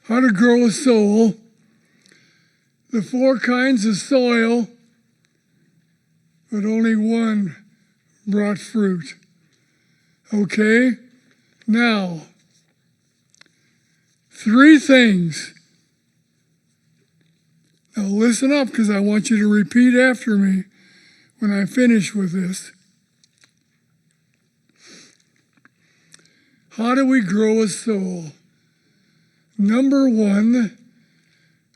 how to grow a soul, the 4 kinds of soil, but only one brought fruit. Okay? Now, 3 things. Now listen up, because I want you to repeat after me when I finish with this. How do we grow a soul? Number 1,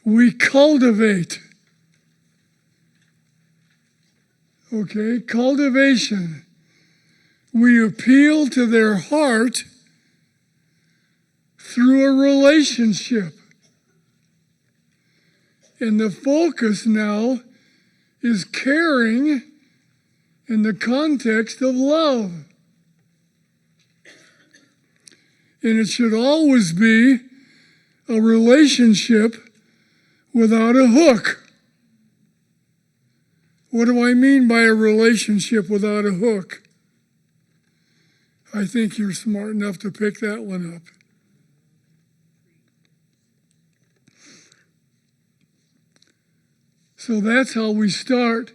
we cultivate. Okay, cultivation. We appeal to their heart through a relationship. And the focus now is caring in the context of love. And it should always be a relationship without a hook. What do I mean by a relationship without a hook? I think you're smart enough to pick that one up. So that's how we start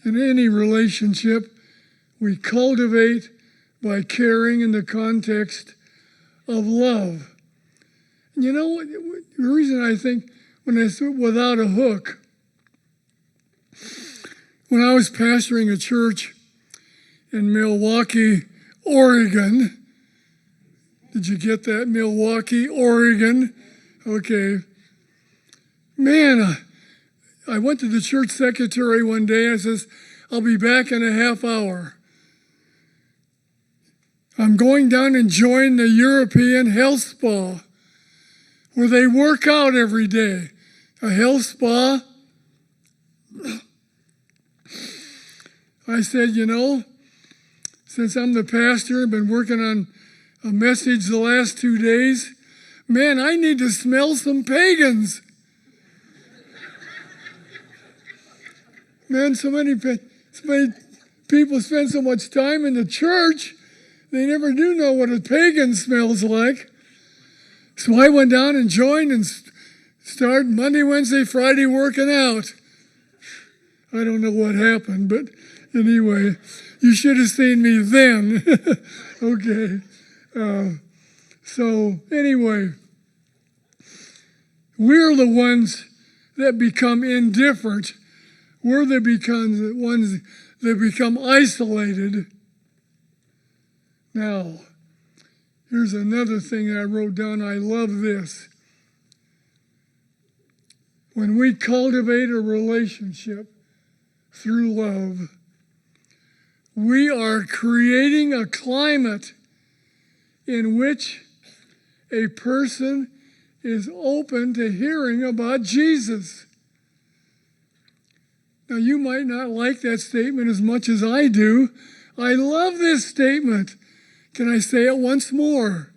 in any relationship. We cultivate by caring in the context of love. And you know what? The reason I think when I say without a hook, when I was pastoring a church in Milwaukee, Oregon, did you get that? Milwaukee, Oregon? Okay. Man, I went to the church secretary one day and I says, I'll be back in a half hour. I'm going down and join the European health spa where they work out every day. A health spa. I said, you know, since I'm the pastor, I've been working on a message the last 2 days. Man, I need to smell some pagans. Man, so many people spend so much time in the church, they never do know what a pagan smells like. So I went down and joined and started Monday, Wednesday, Friday working out. I don't know what happened, but anyway, you should have seen me then. Okay. So anyway, we're the ones that become indifferent. We're the ones that become isolated. Now, here's another thing I wrote down. I love this. When we cultivate a relationship through love, we are creating a climate in which a person is open to hearing about Jesus. Now, you might not like that statement as much as I do. I love this statement. Can I say it once more?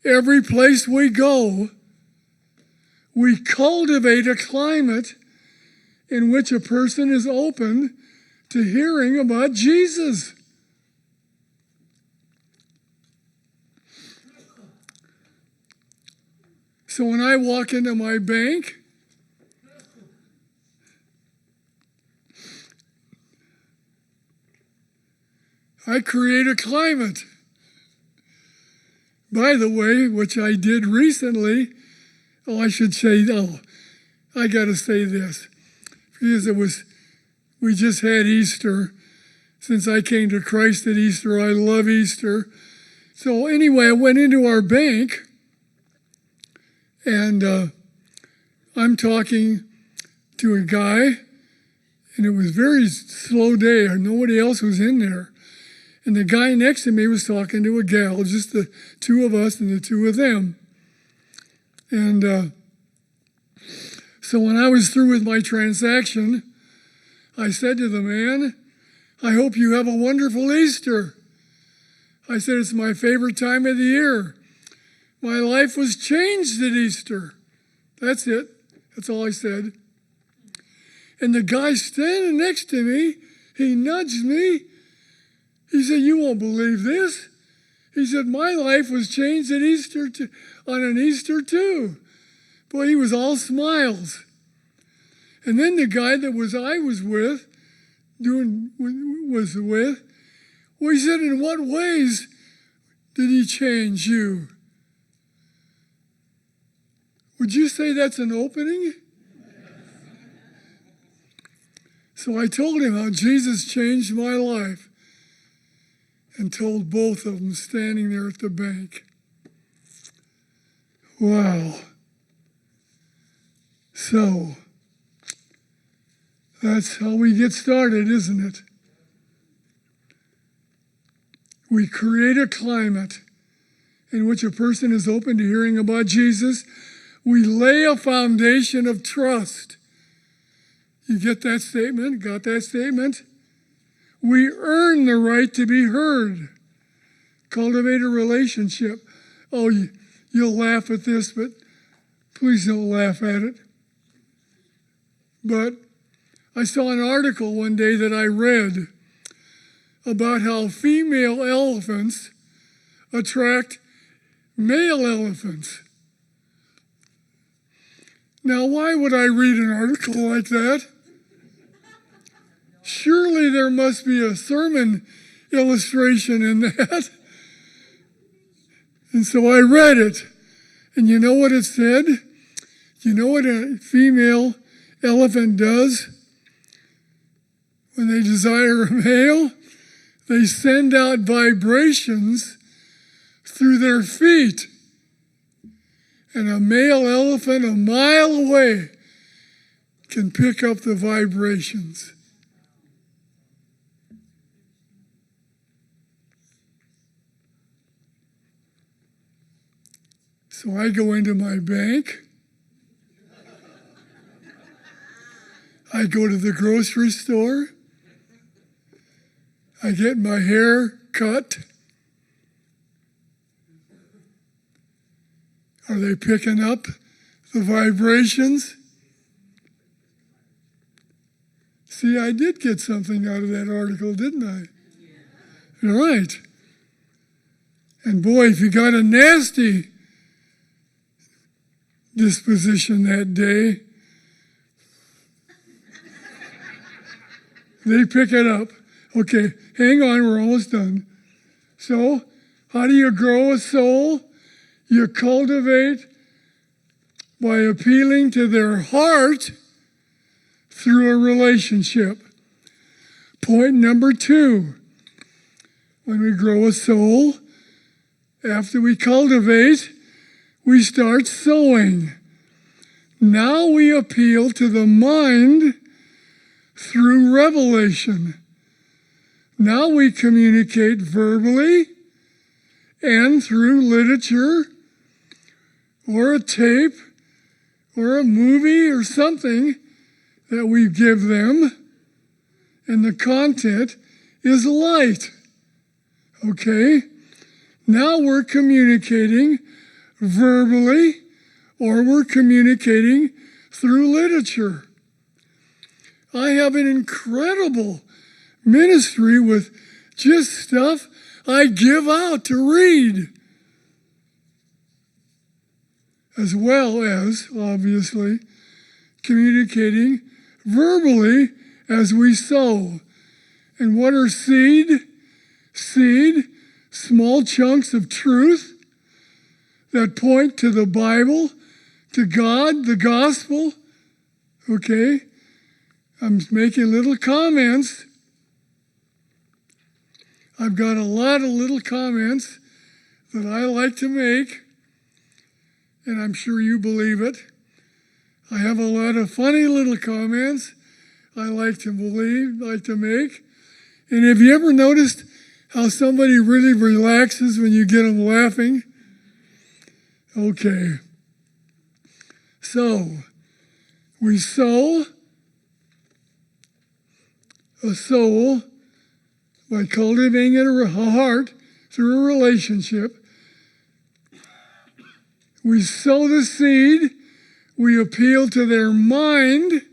Every place we go, we cultivate a climate in which a person is open to hearing about Jesus. So when I walk into my bank, I create a climate. By the way, which I did recently, I got to say this, because we just had Easter. Since I came to Christ at Easter, I love Easter. So anyway, I went into our bank, and I'm talking to a guy, and it was a very slow day. Nobody else was in there. And the guy next to me was talking to a gal, just the 2 of us and the 2 of them. And so when I was through with my transaction, I said to the man, I hope you have a wonderful Easter. I said, it's my favorite time of the year. My life was changed at Easter. That's it. That's all I said. And the guy standing next to me, he nudged me. He said, you won't believe this. He said, my life was changed at Easter on an Easter too. Boy, he was all smiles. And then the guy that I was with, well, he said, in what ways did he change you? Would you say that's an opening? So I told him how Jesus changed my life and told both of them standing there at the bank. Wow. So, that's how we get started, isn't it? We create a climate in which a person is open to hearing about Jesus. We lay a foundation of trust. You get that statement? Got that statement? We earn the right to be heard. Cultivate a relationship. Oh, you'll laugh at this, but please don't laugh at it. But I saw an article one day that I read about how female elephants attract male elephants. Now, why would I read an article like that? Surely there must be a sermon illustration in that. And so I read it. And you know what it said? You know what a female elephant does when they desire a male? They send out vibrations through their feet. And a male elephant a mile away can pick up the vibrations. So I go into my bank. I go to the grocery store. I get my hair cut. Are they picking up the vibrations? See, I did get something out of that article, didn't I? Yeah. Right. And boy, if you got a nasty disposition that day, they pick it up. Okay, hang on, we're almost done. So, how do you grow a soul? You cultivate by appealing to their heart through a relationship. Point number 2, when we grow a soul, after we cultivate, we start sowing. Now we appeal to the mind through revelation. Now we communicate verbally and through literature or a tape or a movie or something that we give them, and the content is light. Okay? Now we're communicating verbally or we're communicating through literature. I have an incredible ministry with just stuff I give out to read, as well as, obviously, communicating verbally as we sow. And what are seed? Seed, small chunks of truth that point to the Bible, to God, the gospel. Okay? I'm making little comments. I've got a lot of little comments that I like to make, and I'm sure you believe it. I have a lot of funny little comments I like to make. And have you ever noticed how somebody really relaxes when you get them laughing? Okay. So, we sow a soul by cultivating a heart through a relationship. We sow the seed. We appeal to their mind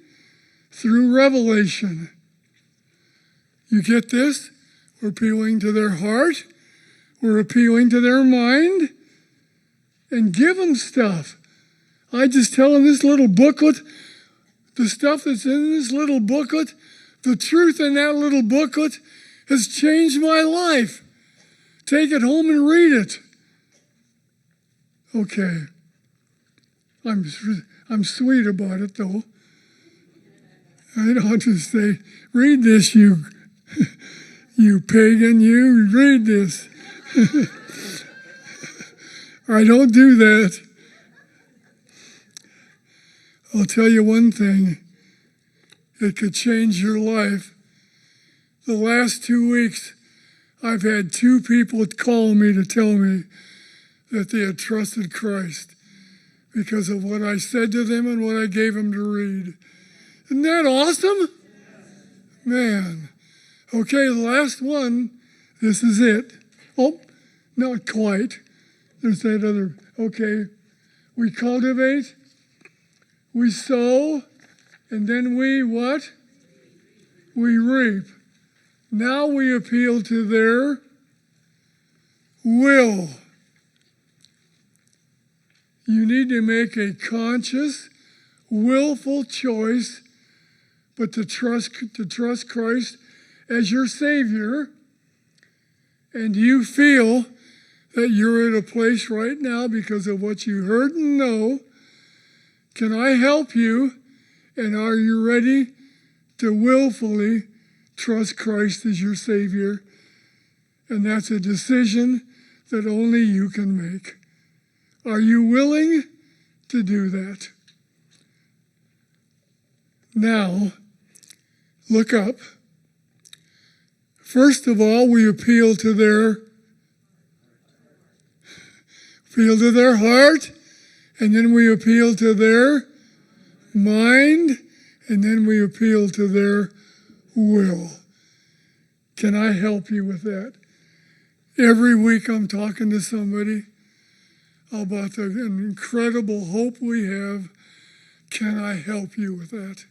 through revelation. You get this? We're appealing to their heart. We're appealing to their mind and give them stuff. I just tell them this little booklet, the stuff that's in this little booklet, the truth in that little booklet has changed my life. Take it home and read it. Okay. I'm sweet about it, though. I don't just say, read this, you pagan, you read this. I don't do that. I'll tell you one thing. It could change your life. The last 2 weeks, I've had 2 people call me to tell me that they had trusted Christ because of what I said to them and what I gave them to read. Isn't that awesome? Man. Okay, the last one, this is it. Oh, not quite. There's that other, okay. We cultivate, we sow, and then we what? We reap. Now we appeal to their will. You need to make a conscious, willful choice, but to trust Christ as your Savior, and you feel that you're at a place right now because of what you heard and know. Can I help you? And are you ready to willfully trust Christ as your Savior? And that's a decision that only you can make. Are you willing to do that? Now, look up. First of all, we appeal to their heart, and then we appeal to their mind, and then we appeal to their will. Can I help you with that? Every week I'm talking to somebody about the incredible hope we have. Can I help you with that?